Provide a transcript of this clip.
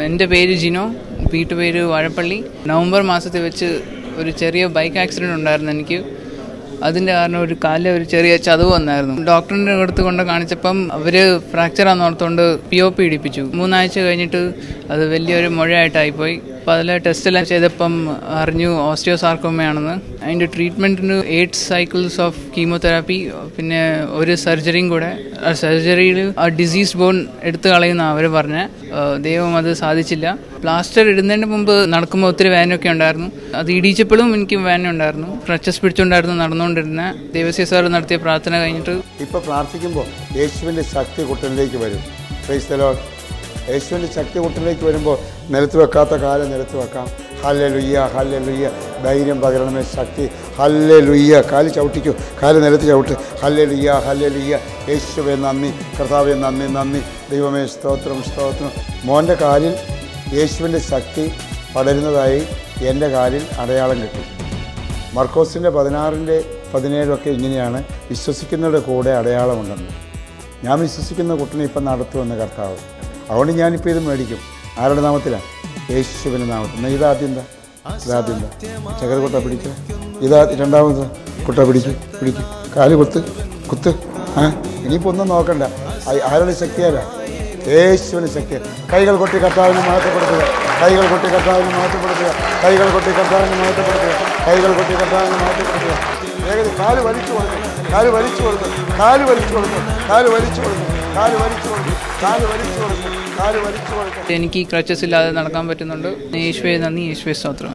എൻ്റെ പേര് ജിനോ, വീട്ടുപേര് വാഴപ്പള്ളി. നവംബർ മാസത്തിൽ വെച്ച് ഒരു ചെറിയ ബൈക്ക് ആക്സിഡൻറ്റ് ഉണ്ടായിരുന്നു എനിക്ക്. അതിൻ്റെ കാരണം ഒരു കാലിൽ ഒരു ചെറിയ ചതവ് വന്നായിരുന്നു. ഡോക്ടറിൻ്റെ അടുത്ത് കൊണ്ട് കാണിച്ചപ്പം അവർ ഫ്രാക്ചറാന്ന് ഓർത്തുകൊണ്ട് POP ഇടിപ്പിച്ചു. 3 ആഴ്ച കഴിഞ്ഞിട്ട് അത് വലിയൊരു മുഴയായിട്ടായിപ്പോയി. അപ്പോൾ അതിൽ ടെസ്റ്റെല്ലാം ചെയ്തപ്പം അറിഞ്ഞു ഓസ്റ്റിയോസാർക്കോമയാണെന്ന്. അതിൻ്റെ ട്രീറ്റ്മെൻറ്റിന് 8 സൈക്കിൾസ് ഓഫ് കീമോതെറാപ്പി, പിന്നെ ഒരു സർജറിയും കൂടെ. ആ സർജറിയിൽ ആ ഡിസീസ് ബോൺ എടുത്തു കളയുന്ന അവർ പറഞ്ഞ. ദൈവം അത് സാധിച്ചില്ല. പ്ലാസ്റ്റർ ഇടുന്നതിന് മുമ്പ് നടക്കുമ്പോൾ ഒത്തിരി വേദനയൊക്കെ ഉണ്ടായിരുന്നു. അത് ഇടിച്ചപ്പോഴും എനിക്ക് വേദന ഉണ്ടായിരുന്നു. ക്രച്ചസ് പിടിച്ചുകൊണ്ടായിരുന്നു നടന്നുകൊണ്ടിരുന്ന. ദേവസ്യ സാർ നടത്തിയ പ്രാർത്ഥന കഴിഞ്ഞിട്ട് ഇപ്പോൾ പ്രാർത്ഥിക്കുമ്പോൾ യേശുവിൻ്റെ ശക്തി കുട്ടനിലേക്ക് വരും. Praise the Lord. യേശുവിൻ്റെ ശക്തി കുട്ടനിലേക്ക് വരുമ്പോൾ നിലത്ത് വെക്കാത്ത കാലം നിലത്ത് വെക്കാം. Hallelujah, hallelujah. ധൈര്യം പകരണമേ ശക്തി. ഹല്ലേലൂയ. കാല് ചവിട്ടിക്കൂ, കാല് നിലത്ത് ചവിട്ട്. Hallelujah, hallelujah. യേശുവേ നന്ദി, കർത്താവേ നന്ദി, നന്ദി. ദൈവമേ സ്തോത്രം, സ്തോത്രം. മോൻ്റെ കാലിൽ യേശുവിൻ്റെ ശക്തി പടരുന്നതായി എൻ്റെ കാലിൽ അടയാളം കിട്ടി. മർക്കോസിൻ്റെ 16-17 ഇങ്ങനെയാണ്, വിശ്വസിക്കുന്നവരുടെ കൂടെ അടയാളമുണ്ടെന്ന്. ഞാൻ വിശ്വസിക്കുന്ന കുട്ടനെ ഇപ്പം നടത്തുമെന്ന് കർത്താവ്. അതുകൊണ്ട് ഞാനിപ്പോൾ ഇത് മേടിക്കും. ആരുടെ നാമത്തിലാണ്? യേശുവിൻ്റെ നാമത്തിൽ. ഇതാദ്യം എന്താ? ഇതാദ്യം എന്താ? ചകരക്കുട്ട പിടിക്കുക. ഇതാ രണ്ടാമത് കുട്ട പിടിക്കുക. കാല് കുത്ത്. ഇനിയിപ്പോൾ ഒന്നും നോക്കണ്ട. ആരുടെ ശക്തിയാലാ? യേശുവിൻ്റെ ശക്തി. കൈകൾ കൊട്ടി കർത്താവിനെ മഹത്വപ്പെടുത്തുക. കൈകൾ കൊട്ടി കർത്താവിനെ മഹത്വപ്പെടുത്തുക. കൈകൾ കൊട്ടി കർത്താവിനെ മഹത്വപ്പെടുത്തുക. കൈകൾ കൊട്ടി കർത്താവിനെ മഹത്വപ്പെടുത്തുക. വേഗത്തിൽ കാല് വലിച്ചു കൊടുക്കും. കാല് വലിച്ചു കൊടുക്കും. കാല് വലിച്ചു കൊടുക്കും. കാല് വലിച്ചു കൊടുക്കും. കാല് വലിച്ചു കൊടുക്കും. കാല് വലിച്ചു കൊടുക്കും. കാല് വലിച്ചു കൊടുക്കും. എനിക്ക് ഈ ക്രച്ചസ് ഇല്ലാതെ നടക്കാൻ പറ്റുന്നുണ്ട്. യേശുവേ നന്ദി, യേശുവേ സ്തോത്രം.